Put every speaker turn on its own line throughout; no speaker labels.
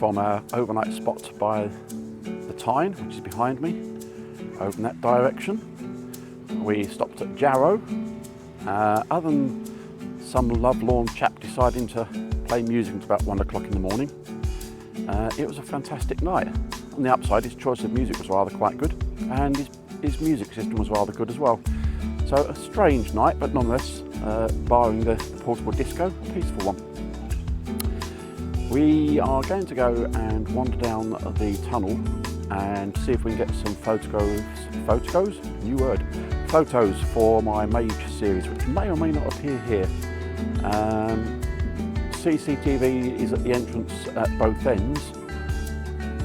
from our overnight spot by the Tyne, which is behind me, over in that direction. We stopped at Jarrow. Other than some lovelorn chap deciding to play music until about 1 o'clock in the morning, it was a fantastic night. On the upside, his choice of music was rather quite good, and his music system was rather good as well. So a strange night, but nonetheless, barring the portable disco, a peaceful one. We are going to go and wander down the tunnel and see if we can get some photos for my Mage series, which may or may not appear here. CCTV is at the entrance at both ends.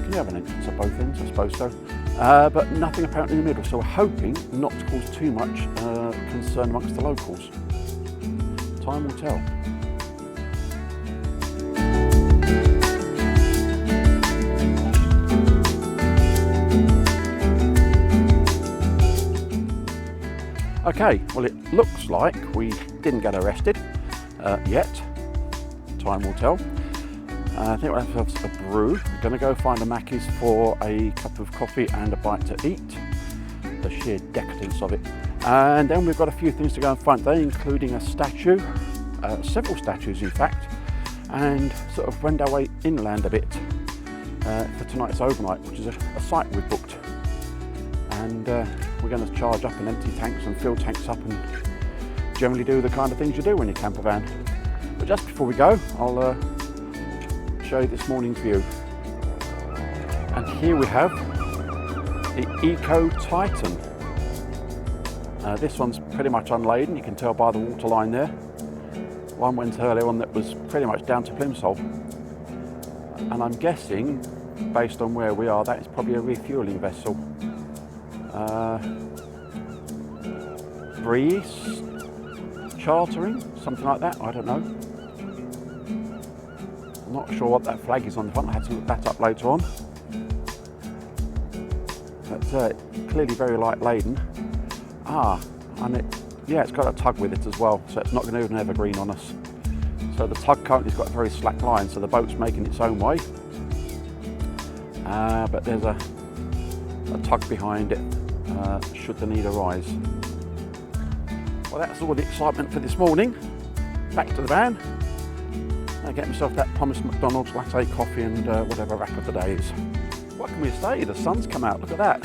Can you have an entrance at both ends? I suppose so. But nothing apparently in the middle, so we're hoping not to cause too much concern amongst the locals. Time will tell. Okay, well, it looks like we didn't get arrested yet. Time will tell. I think we'll have to have a brew. We're going to go find a Mackey's for a cup of coffee and a bite to eat. The sheer decadence of it. And then we've got a few things to go and find today, including a statue, several statues in fact, and sort of wend our way inland a bit for tonight's overnight, which is a site we've booked. And we're going to charge up and empty tanks and fill tanks up and generally do the kind of things you do when you camper van. But just before we go, I'll show you this morning's view. And here we have the Eco Titan. This one's pretty much unladen, you can tell by the water line there. One went earlier on that was pretty much down to plimsoll. And I'm guessing, based on where we are, that is probably a refuelling vessel. Breeze chartering, something like that, I don't know. I'm not sure what that flag is on the front, I have to look that up later on. But clearly very light laden. And it's got a tug with it as well, so it's not going to do an evergreen on us. So the tug currently's got a very slack line, so the boat's making its own way. But there's a tug behind it, should the need arise. Well, that's all the excitement for this morning. Back to the van. I get myself that promised McDonald's latte coffee and whatever wrap of the day is. What can we say? The sun's come out, look at that.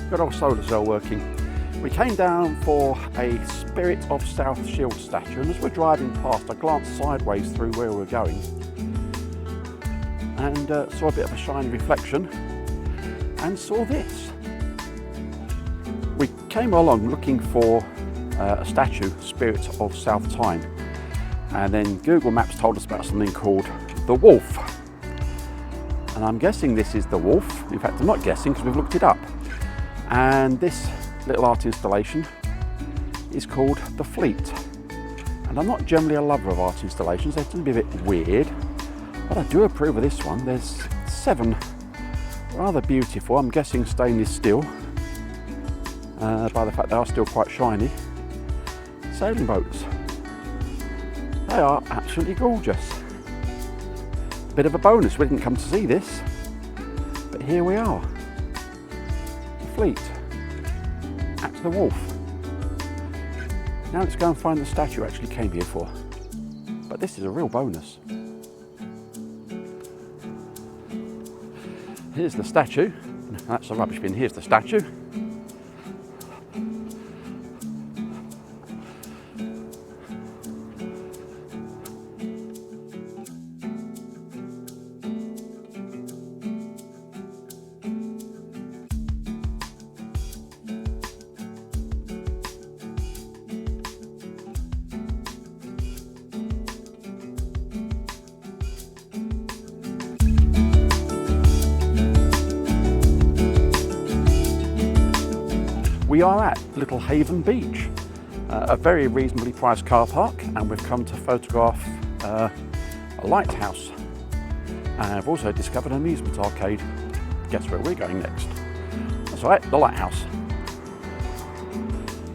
Good old solar cell working. We came down for a Spirit of South Shield statue, and as we're driving past, I glanced sideways through where we were going and saw a bit of a shiny reflection and saw this. We came along looking for a statue, Spirit of South Tyne, and then Google Maps told us about something called the Wolf. And I'm guessing this is the Wolf. In fact, I'm not guessing because we've looked it up. And this little art installation is called the Fleet. And I'm not generally a lover of art installations, they tend to be a bit weird, but I do approve of this one. There's 7 rather beautiful, I'm guessing stainless steel, by the fact they are still quite shiny, sailing boats. They are absolutely gorgeous. Bit of a bonus, we didn't come to see this, but here we are. The Fleet. At the Wolf. Now let's go and find the statue I actually came here for. But this is a real bonus. Here's the statue. That's the rubbish bin. Here's the statue. We are at Little Haven Beach, a very reasonably priced car park, and we've come to photograph a lighthouse. And I've also discovered an amusement arcade. Guess where we're going next? That's right, the lighthouse.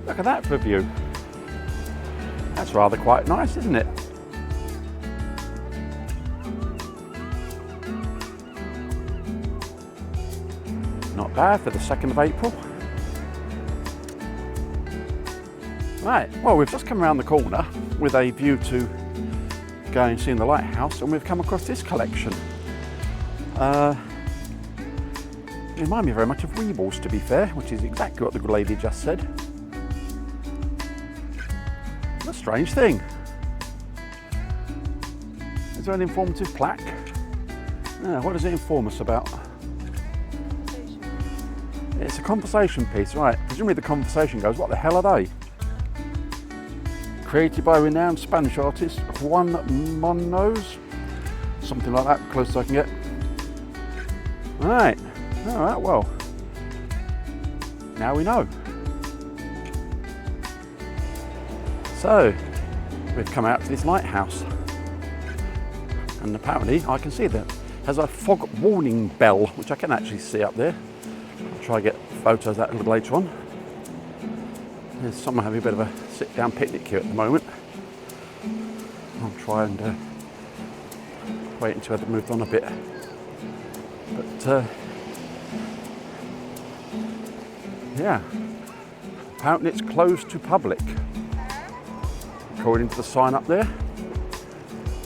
Look at that for a view. That's rather quite nice, isn't it? Not bad for the 2nd of April. Right, well, we've just come around the corner with a view to going and seeing the lighthouse, and we've come across this collection. It reminded me very much of Weebles, to be fair, which is exactly what the good lady just said. A strange thing. Is there an informative plaque? What does it inform us about? It's a conversation piece, right? Presumably the conversation goes, what the hell are they? Created by renowned Spanish artist Juan Munoz. Something like that, close as I can get. Right, alright, well, now we know. So, we've come out to this lighthouse. And apparently, I can see that it has a fog warning bell, which I can actually see up there. I'll try and get photos of that a little later on. There's someone having a bit of a sit-down picnic here at the moment. I'll try and wait until they've moved on a bit. But yeah, apparently it's closed to public. According to the sign up there,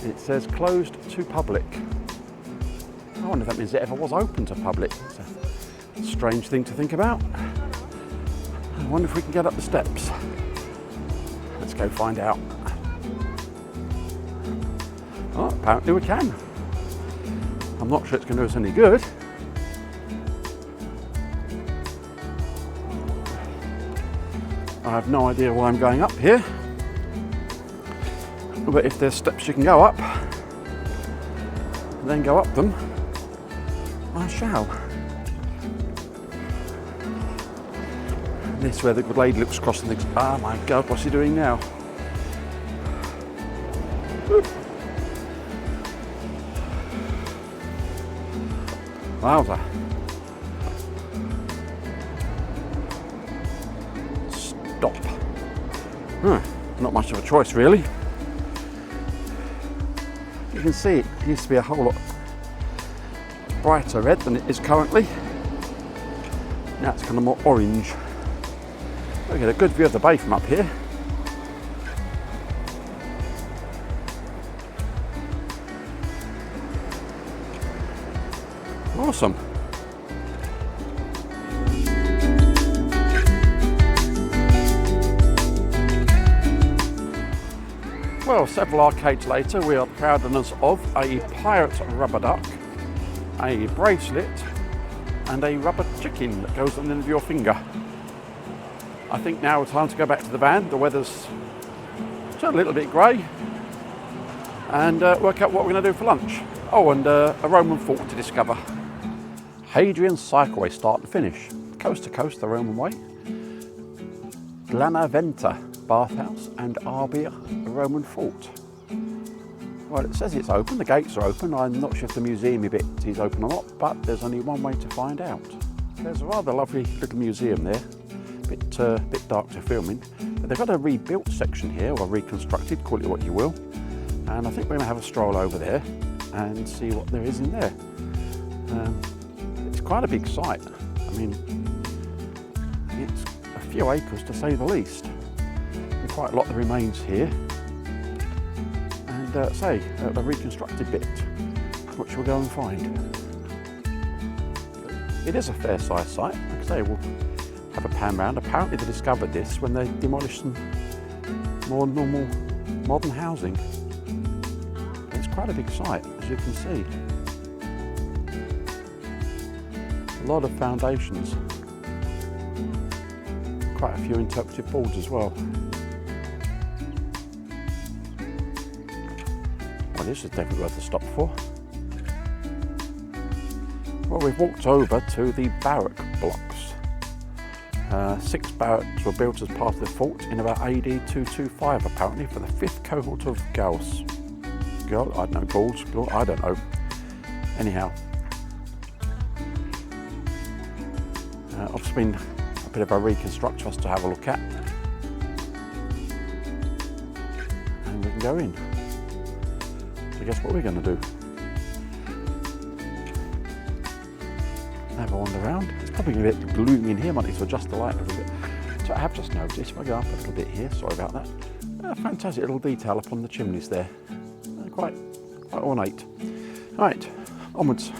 it says closed to public. I wonder if that means it ever was open to public. It's a strange thing to think about. I wonder if we can get up the steps. Let's go find out. Oh, apparently we can. I'm not sure it's going to do us any good. I have no idea why I'm going up here. But if there's steps you can go up, then go up them, I shall. This is where the good lady looks across and thinks, oh my God, what's he doing now? Wowza. Stop. Not much of a choice, really. You can see it used to be a whole lot brighter red than it is currently. Now it's kind of more orange. We get a good view of the bay from up here. Awesome. Well, several arcades later, we are proud owners of a pirate rubber duck, a bracelet, and a rubber chicken that goes on the end of your finger. I think now it's time to go back to the van. The weather's turned a little bit grey, and work out what we're going to do for lunch. Oh, and a Roman fort to discover. Hadrian's Cycleway, start to finish. Coast to coast, the Roman way. Glanaventa bathhouse and Arbia Roman fort. Well, it says it's open, the gates are open. I'm not sure if the museum bit is open or not, but there's only one way to find out. There's a rather lovely little museum there, bit dark to film in, but they've got a rebuilt section here, or reconstructed, call it what you will, and I think we're going to have a stroll over there and see what there is in there. It's quite a big site. I mean, it's a few acres to say the least. And quite a lot that remains here. And a reconstructed bit, which we'll go and find. It is a fair sized site. Like I say, we'll have a pan round. Apparently they discovered this when they demolished some more normal modern housing. It's quite a big site, as you can see. A lot of foundations, quite a few interpretive boards as well. Well, this is definitely worth a stop for. Well, we've walked over to the barrack blocks. 6 barracks were built as part of the fort in about AD 225, apparently, for the 5th cohort of Gauls. I don't know, Gauls, I don't know. Anyhow. Obviously been a bit of a reconstruct for us to have a look at. And we can go in. So guess what we're going to do? have a wander around. It's probably a bit gloomy in here, might need to adjust the light a little bit. So I have just noticed, if I go up a little bit here, sorry about that, fantastic little detail up on the chimneys there. Quite ornate. Right, onwards.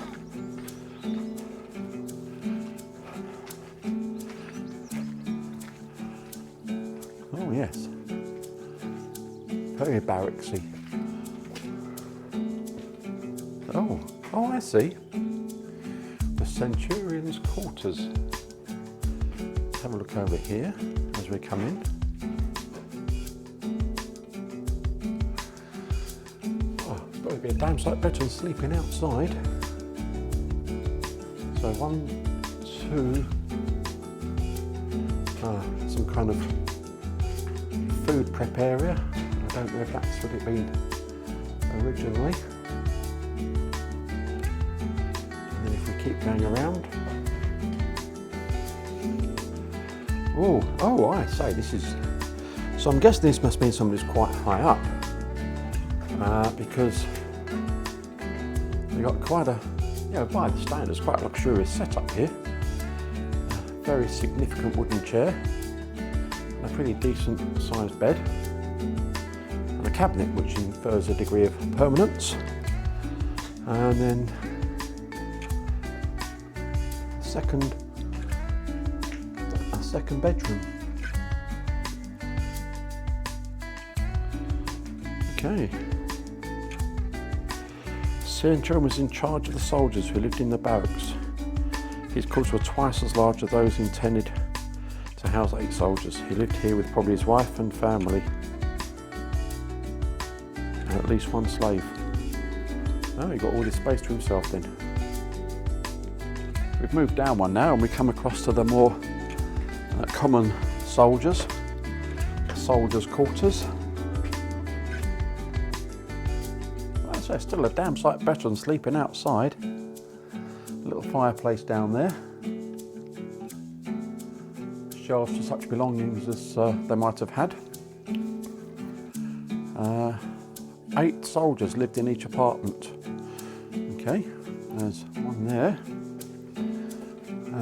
Oh yes, very barracksy. Oh, I see. The Centurion's quarters. Let's have a look over here as we come in. Oh, it's got to be a damn sight better than sleeping outside. So 1, 2, some kind of food prep area. I don't know if that's what it been originally. And then if we keep going around. Oh, I say, this is, so I'm guessing this must mean somebody's quite high up, because they got quite a, by the standards, quite a luxurious setup here. Very significant wooden chair, a pretty decent sized bed, and a cabinet which infers a degree of permanence, and then a second bedroom. Okay. Centurion was in charge of the soldiers who lived in the barracks. His quarters were twice as large as those intended to house 8 soldiers. He lived here with probably his wife and family, and at least 1 slave. Oh, he got all this space to himself then. We've moved down one now and we come across to the more common soldiers' quarters. I'd say still a damn sight better than sleeping outside. A little fireplace down there. Shelves for such belongings as they might have had. 8 soldiers lived in each apartment. Okay, there's one there.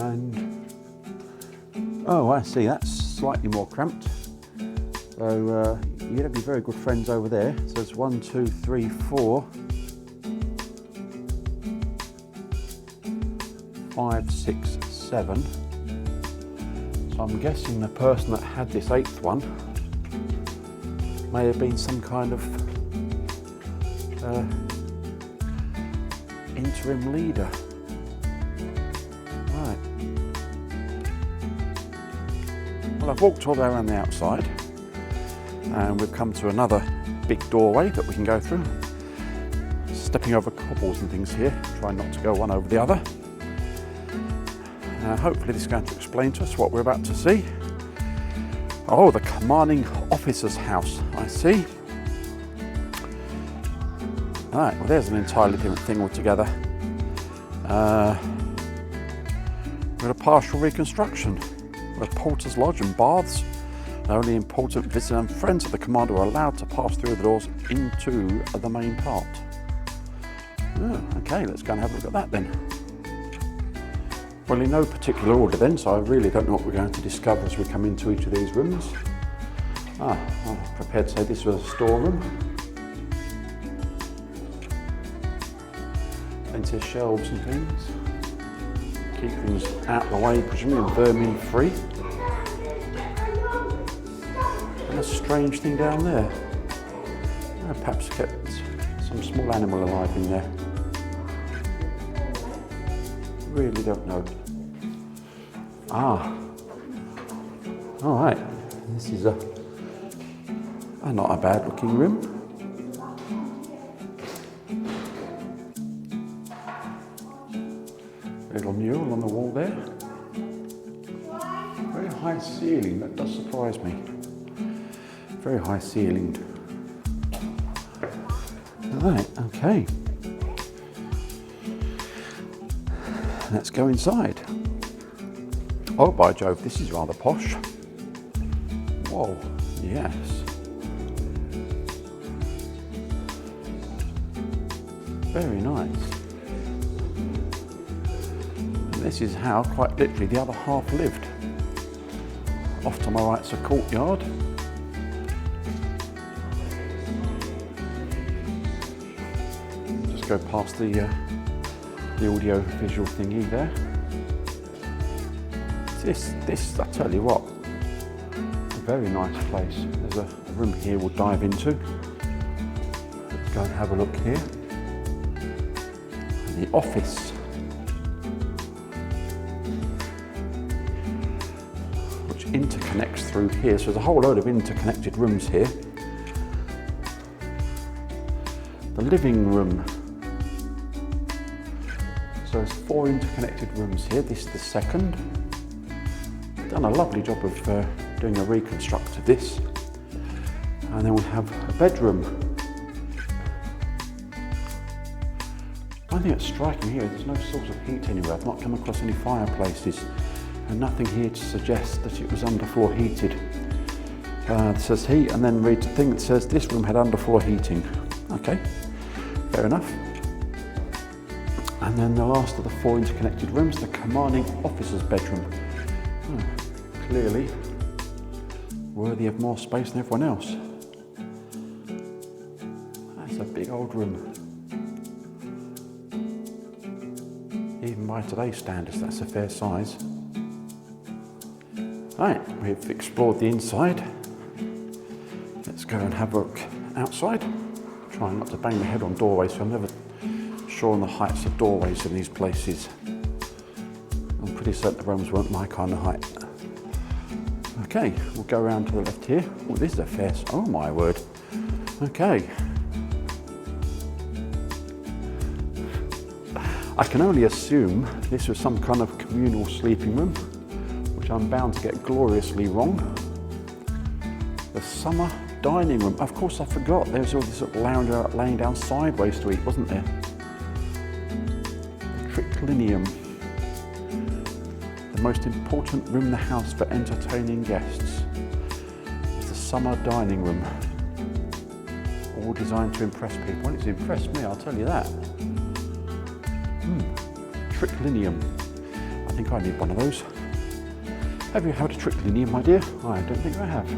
And oh, I see, that's slightly more cramped. So you'd have your very good friends over there. So there's 1, 2, 3, 4, 5, 6, 7. So I'm guessing the person that had this 8th one may have been some kind of interim leader. Right. Well, I've walked all the way around the outside and we've come to another big doorway that we can go through. Stepping over cobbles and things here, trying not to go one over the other. Hopefully this is going to explain to us what we're about to see. Oh, the commanding officer's house, I see. Right, well there's an entirely different thing altogether. We've got a partial reconstruction. With porter's lodge and baths. Only important visitors and friends of the commander were allowed to pass through the doors into the main part. Oh, okay, let's go and have a look at that then. Well, in no particular order then, so I really don't know what we're going to discover as we come into each of these rooms. I'm prepared to say this was a storeroom. Plenty of shelves and things. Keep things out of the way, presumably vermin free. And a strange thing down there. Perhaps kept some small animal alive in there. Really don't know. All right. This is not a bad looking room. Little mural on the wall there. Very high ceiling, that does surprise me. Very high ceilinged. Right, okay. Let's go inside. Oh, by Jove, this is rather posh. Whoa, yes. Very nice. And This is how, quite literally, the other half lived. Off to my right's a courtyard. Just go past the audio visual thingy there. This, I tell you what, a very nice place. There's a room here we'll dive into. Let's go and have a look here. And the office. Which interconnects through here. So there's a whole load of interconnected rooms here. The living room. So there's 4 interconnected rooms here. This is the second. Done a lovely job of doing a reconstruct of this. And then we have a bedroom. One thing that's striking here, there's no source of heat anywhere. I've not come across any fireplaces and nothing here to suggest that it was underfloor heated. It says heat and then reads a thing that says this room had underfloor heating. Okay, fair enough. And then the last of the 4 interconnected rooms, the commanding officer's bedroom. Clearly worthy of more space than everyone else. That's a big old room. Even by today's standards, that's a fair size. Right, we've explored the inside. Let's go and have a look outside. Trying not to bang my head on doorways, so I'm never sure on the heights of doorways in these places. I'm pretty certain the rooms weren't my kind of height. Okay, we'll go around to the left here. Oh, this is a fair, oh my word. Okay. I can only assume this was some kind of communal sleeping room, which I'm bound to get gloriously wrong. The summer dining room. Of course, I forgot. There was all this sort of laying down sideways to eat, wasn't there? The triclinium. The most important room in the house for entertaining guests. It's the summer dining room. All designed to impress people. Well, it's impressed me, I'll tell you that. Triclinium. I think I need one of those. Have you had a triclinium, my dear? I don't think I have.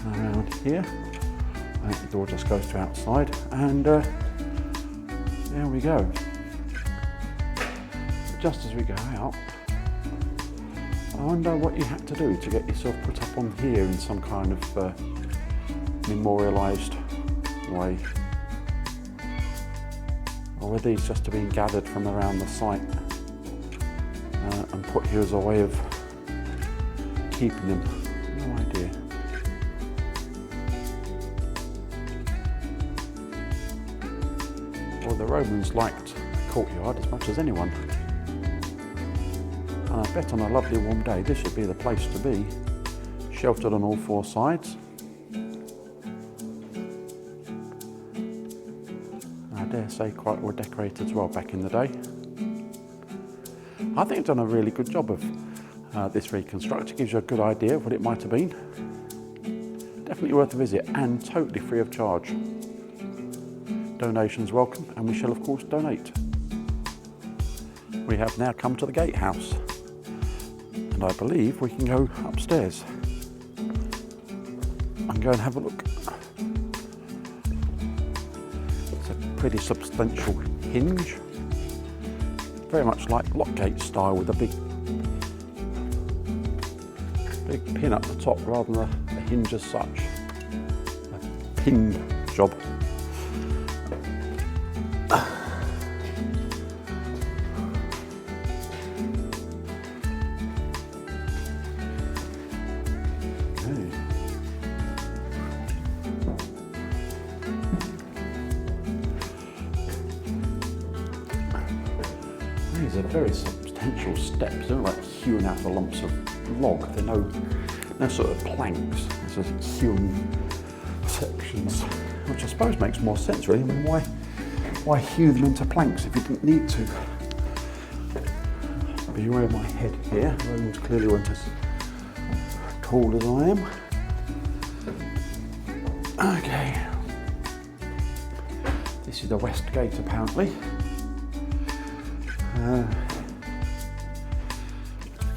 Around here. I think the door just goes to outside, and there we go. Just as we go out, I wonder what you had to do to get yourself put up on here in some kind of memorialised way. Or were these just being gathered from around the site and put here as a way of keeping them? No idea. Well, the Romans liked a courtyard as much as anyone. And I bet on a lovely warm day this would be the place to be, sheltered on all 4 sides. I dare say quite well decorated as well back in the day. I think it's done a really good job of this reconstruct. It gives you a good idea of what it might have been. Definitely worth a visit and totally free of charge. Donations welcome, and we shall of course donate. We have now come to the gatehouse, and I believe we can go upstairs and go and have a look. It's a pretty substantial hinge, very much like lockgate style, with a big pin up the top rather than a hinge as such. A pin job. These are very substantial steps. They're like hewn out of lumps of log. They're no sort of planks. They're just hewn sections, which I suppose makes more sense really. I mean, why hew them into planks if you didn't need to? Beware of my head here. Romans clearly weren't as tall as I am. Okay. This is the west gate apparently. I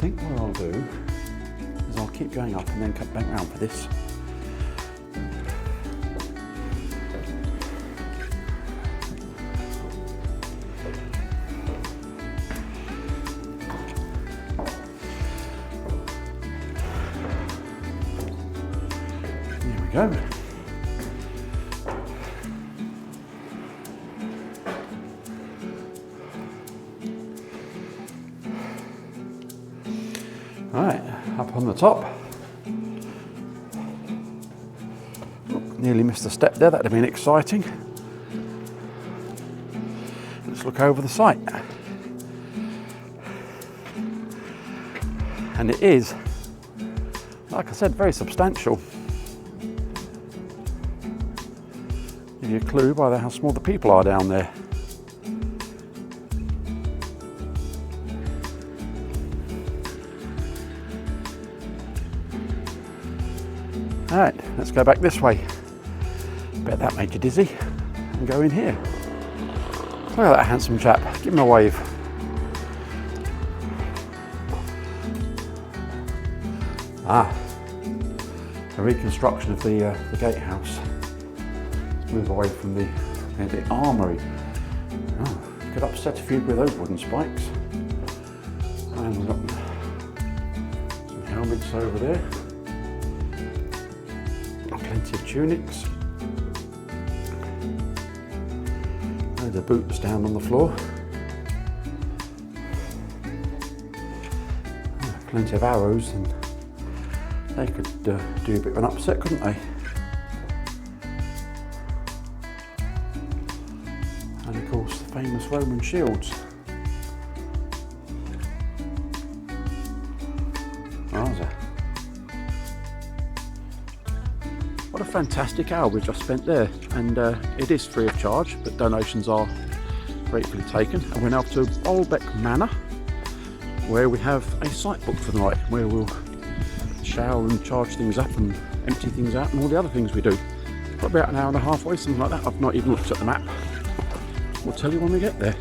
think what I'll do is I'll keep going up and then cut back round for this. There we go. Right, up on the top. Oh, nearly missed a step there, that'd have been exciting. Let's look over the site. And it is, like I said, very substantial. Give you a clue by how small the people are down there. Alright, let's go back this way. Bet that made you dizzy. And go in here. Look at that handsome chap. Give him a wave. Ah, a reconstruction of the gatehouse. Let's move away from the armoury. Oh, could upset a few with those wooden spikes. And we've got some helmets over there. Plenty of tunics. Loads of boots down on the floor. Plenty of arrows, and they could do a bit of an upset, couldn't they? And of course the famous Roman shields. What a fantastic hour we've just spent there, and it is free of charge, but donations are gratefully taken. And we're now to Bolbeck Manor, where we have a site booked for the night, where we'll shower and charge things up and empty things out and all the other things we do. Got about an hour and a half away, something like that. I've not even looked at the map. We'll tell you when we get there.